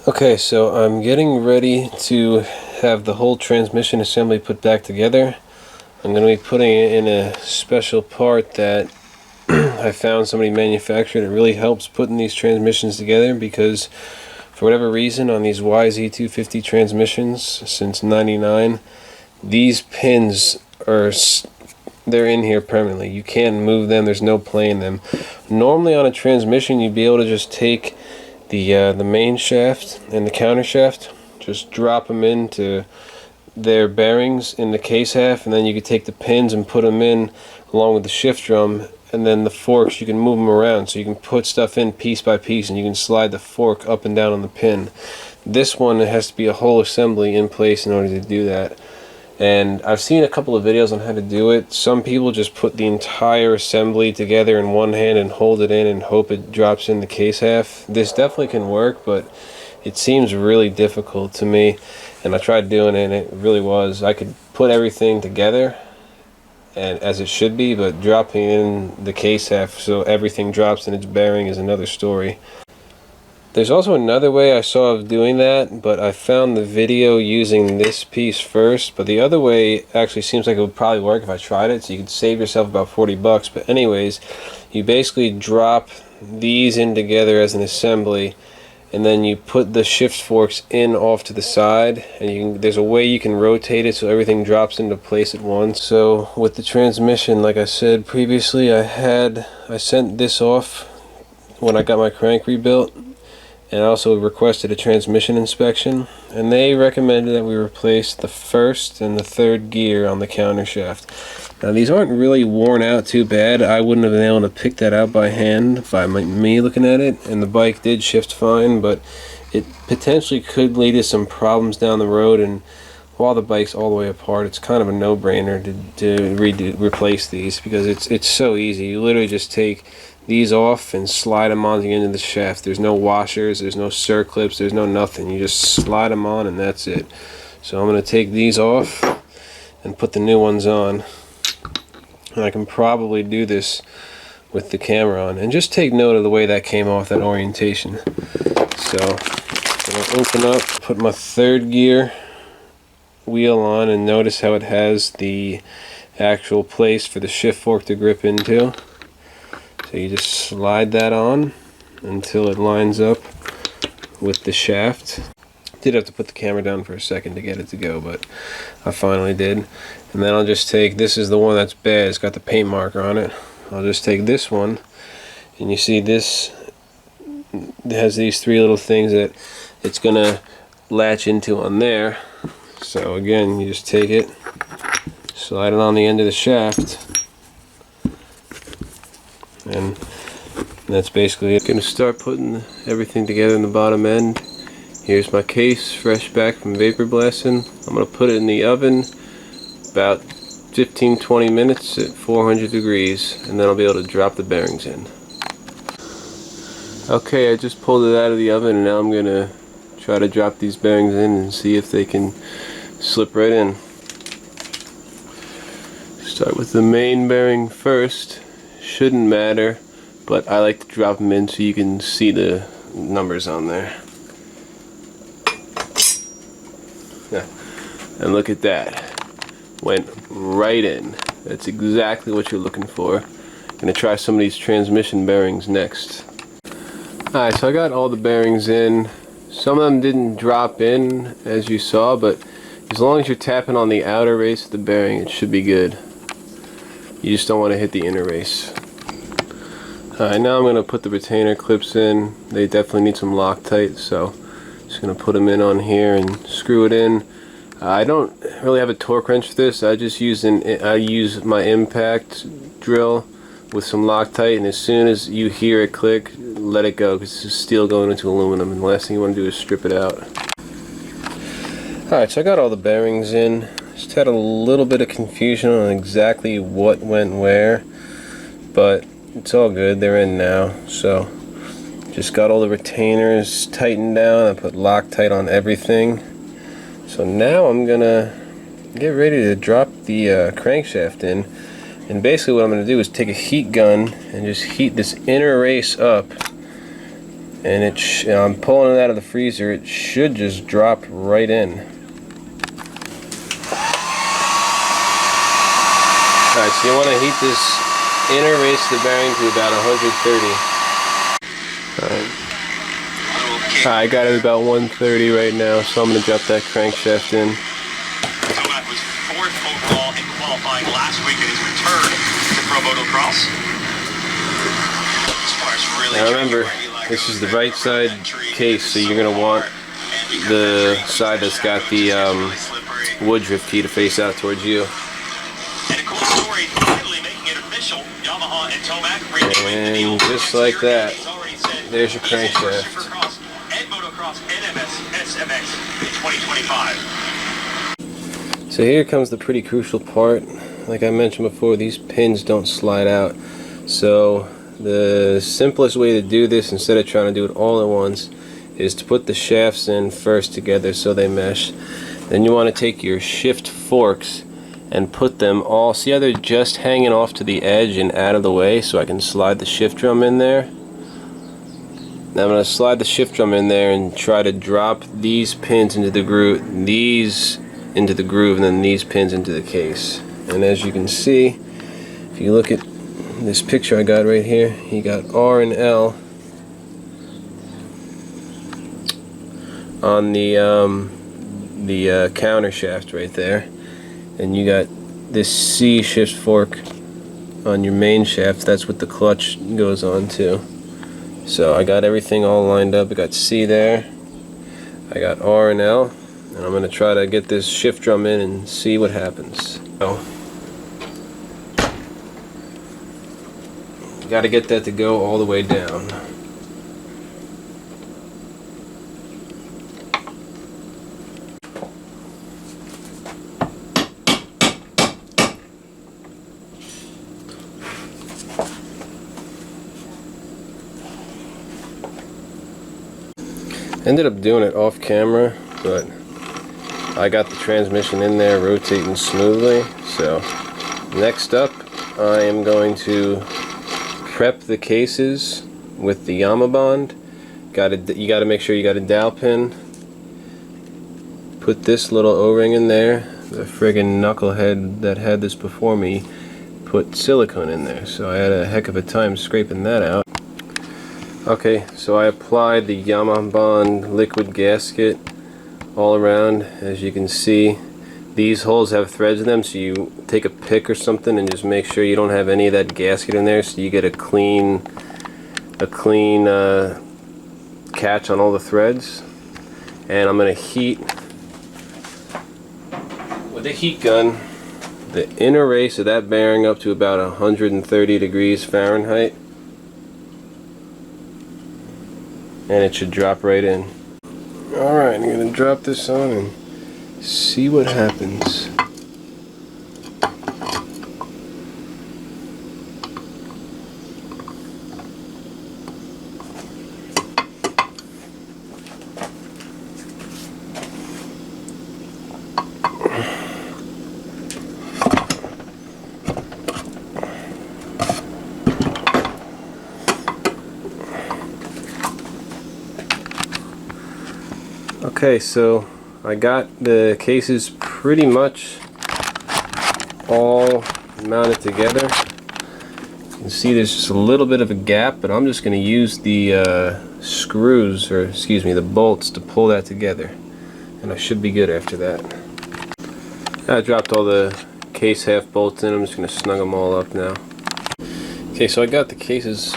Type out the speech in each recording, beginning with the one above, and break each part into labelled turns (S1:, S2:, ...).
S1: Okay, so I'm getting ready to have the whole transmission assembly put back together. I'm going to be putting it in a special part that I found somebody manufactured. It really helps putting these transmissions together because for whatever reason on these YZ250 transmissions since '99, these pins they're in here permanently. You can't move them. There's no playing them. Normally on a transmission you'd be able to just take the main shaft and the counter shaft, just drop them into their bearings in the case half, and then you could take the pins and put them in along with the shift drum, and then the forks you can move them around so you can put stuff in piece by piece and you can slide the fork up and down on the pin. This one, it has to be a whole assembly in place in order to do that. And I've seen a couple of videos on how to do it. Some people just put the entire assembly together in one hand and hold it in and hope it drops in the case half. This definitely can work, but it seems really difficult to me. And I tried doing it and it really was. I could put everything together and as it should be, but dropping in the case half so everything drops in its bearing is another story. There's also another way I saw of doing that, but I found the video using this piece first, but the other way actually seems like it would probably work if I tried it, so you could save yourself about 40 bucks. But anyways, you basically drop these in together as an assembly, and then you put the shift forks in off to the side, and there's a way you can rotate it so everything drops into place at once. So with the transmission, like I said previously, I sent this off when I got my crank rebuilt, and I also requested a transmission inspection, and they recommended that we replace the first and the third gear on the counter shaft. Now these aren't really worn out too bad. I wouldn't have been able to pick that out by hand by me looking at it, and the bike did shift fine, but it potentially could lead to some problems down the road, and while the bike's all the way apart, it's kind of a no-brainer to replace these because it's so easy. You literally just take these off and slide them on the end of the shaft. There's no washers, there's no circlips, there's no nothing. You just slide them on and that's it. So I'm going to take these off and put the new ones on. And I can probably do this with the camera on. And just take note of the way that came off, that orientation. So I'm going to open up, put my third gear wheel on, and notice how it has the actual place for the shift fork to grip into. So you just slide that on until it lines up with the shaft. Did have to put the camera down for a second to get it to go, but I finally did. And then I'll just take, this is the one that's bad, it's got the paint marker on it. I'll just take this one, and you see this, it has these three little things that it's gonna latch into on there. So again, you just take it, slide it on the end of the shaft, and that's basically it. Gonna start putting everything together in the bottom end. Here's my case, fresh back from vapor blasting. I'm gonna put it in the oven about 15-20 minutes at 400 degrees, and then I'll be able to drop the bearings in. Okay, I just pulled it out of the oven, and now I'm gonna try to drop these bearings in and see if they can slip right in. Start with the main bearing first. Shouldn't matter, but I like to drop them in so you can see the numbers on there. Yeah. And look at that. Went right in. That's exactly what you're looking for. Gonna try some of these transmission bearings next. Alright, so I got all the bearings in. Some of them didn't drop in as you saw, but as long as you're tapping on the outer race of the bearing, it should be good. You just don't want to hit the inner race. Alright, now I'm going to put the retainer clips in. They definitely need some Loctite, so just going to put them in on here and screw it in. I don't really have a torque wrench for this. I just use my impact drill with some Loctite, and as soon as you hear it click, let it go, because it's steel going into aluminum, and the last thing you want to do is strip it out. Alright, so I got all the bearings in. Just had a little bit of confusion on exactly what went where, but it's all good, they're in now. So just got all the retainers tightened down. I put Loctite on everything. So now I'm gonna get ready to drop the crankshaft in, and basically what I'm gonna do is take a heat gun and just heat this inner race up And I'm pulling it out of the freezer. It should just drop right in. Alright, so you want to heat this inner race of the bearing to about 130. Alright. I got it about 130 right now, so I'm going to drop that crankshaft in.
S2: Tomac was 4th overall in qualifying last week in his return to Pro Motocross.
S1: Now remember, this is the right side case, so you're going to want the side that's got the Woodruff key to face out towards you.
S2: And a cool story, finally making it official. Yamaha and Tomac
S1: and just like that, there's your crankshaft.
S2: Supercross and Motocross NMS SMX in 2025.
S1: So here comes the pretty crucial part. Like I mentioned before, these pins don't slide out. So the simplest way to do this, instead of trying to do it all at once, is to put the shafts in first together so they mesh. Then you want to take your shift forks and put them all, see how they're just hanging off to the edge and out of the way, so I can slide the shift drum in there. Now I'm going to slide the shift drum in there and try to drop these pins into the groove, these into the groove, and then these pins into the case. And as you can see, if you look at this picture I got right here, you got R and L on the counter shaft right there, and you got this C shift fork on your main shaft. That's what the clutch goes on to. So I got everything all lined up. I got C there, I got R and L, and I'm going to try to get this shift drum in and see what happens. So you got to get that to go all the way down. Ended up doing it off camera, but I got the transmission in there rotating smoothly. So next up, I am going to prep the cases with the YamaBond. You got to make sure you got a dowel pin. Put this little O-ring in there. The friggin' knucklehead that had this before me put silicone in there, so I had a heck of a time scraping that out. Okay, so I applied the YamaBond liquid gasket all around. As you can see, these holes have threads in them, so you take a pick or something and just make sure you don't have any of that gasket in there, so you get a clean catch on all the threads. And I'm going to heat with a heat gun the inner race of that bearing up to about 130 degrees Fahrenheit. And it should drop right in. Alright, I'm going to drop this on and see what happens. Okay, so I got the cases pretty much all mounted together. You can see there's just a little bit of a gap, but I'm just going to use the screws, or excuse me, the bolts to pull that together. And I should be good after that. I dropped all the case half bolts in. I'm just going to snug them all up now. Okay, so I got the cases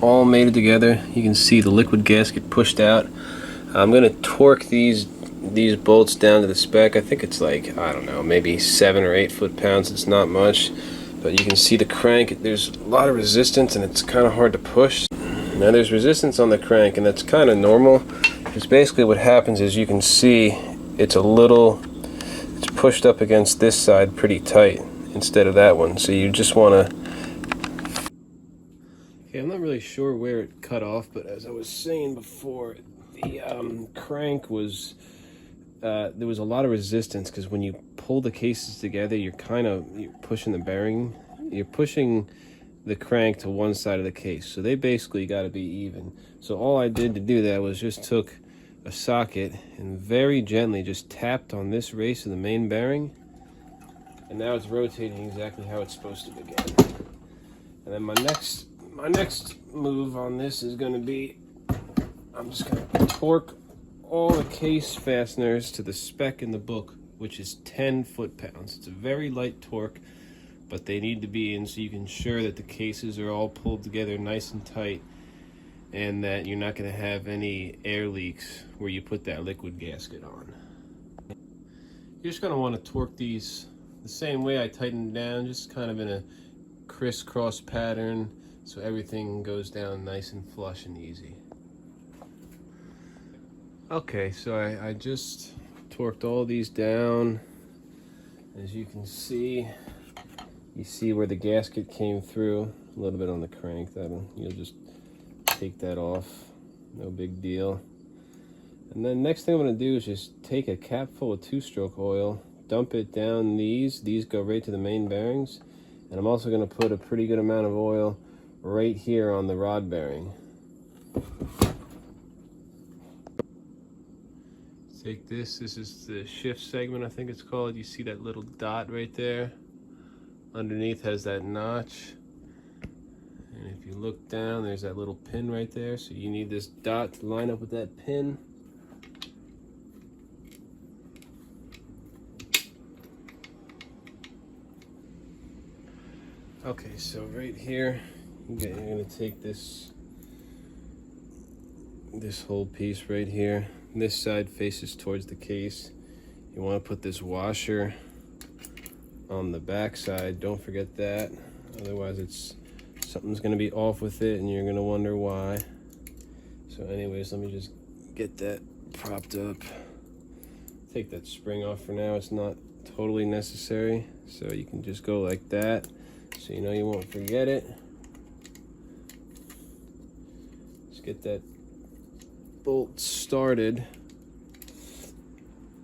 S1: all mated together. You can see the liquid gasket pushed out. I'm going to torque these bolts down to the spec. I think it's like, I don't know, maybe 7 or 8 foot-pounds. It's not much, but you can see the crank. There's a lot of resistance and it's kind of hard to push. Now there's resistance on the crank, and that's kind of normal, because basically what happens is, you can see it's pushed up against this side pretty tight instead of that one. So you just want to... Okay, I'm not really sure where it cut off, but as I was saying before, the crank was, there was a lot of resistance, because when you pull the cases together, you're pushing the bearing, you're pushing the crank to one side of the case. So they basically got to be even. So all I did to do that was just took a socket and very gently just tapped on this race of the main bearing, and now it's rotating exactly how it's supposed to begin. And then my next move on this is going to be, I'm just going to torque all the case fasteners to the spec in the book, which is 10 foot-pounds. It's a very light torque, but they need to be in so you can ensure that the cases are all pulled together nice and tight, and that you're not going to have any air leaks where you put that liquid gasket on. You're just going to want to torque these the same way I tighten them down, just kind of in a crisscross pattern so everything goes down nice and flush and easy. Okay, so I just torqued all these down. As you can see, you see where the gasket came through, a little bit on the crank. You'll just take that off, no big deal. And then next thing I'm going to do is just take a cap full of 2-stroke oil, dump it down these go right to the main bearings, and I'm also going to put a pretty good amount of oil right here on the rod bearing. Take this is the shift segment, I think it's called. You see that little dot right there? Underneath has that notch. And if you look down, there's that little pin right there. So you need this dot to line up with that pin. Okay, so right here, you're gonna take this whole piece right here. This side faces towards the case. You want to put this washer on the back side. Don't forget that. Otherwise, something's going to be off with it, and you're going to wonder why. So, anyways, let me just get that propped up. Take that spring off for now. It's not totally necessary, so you can just go like that, so you know you won't forget it. Just get that bolt started,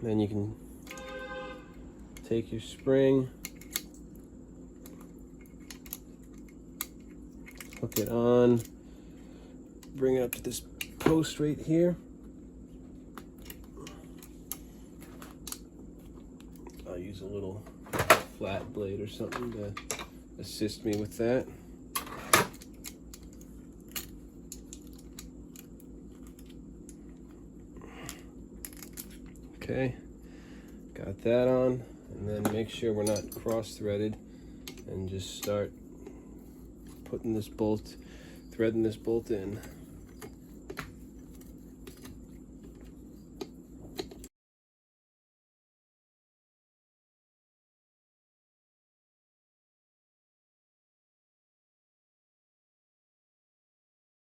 S1: then you can take your spring, hook it on, bring it up to this post right here. I'll use a little flat blade or something to assist me with that. Okay, got that on, and then make sure we're not cross-threaded, and just start putting this bolt, threading this bolt in.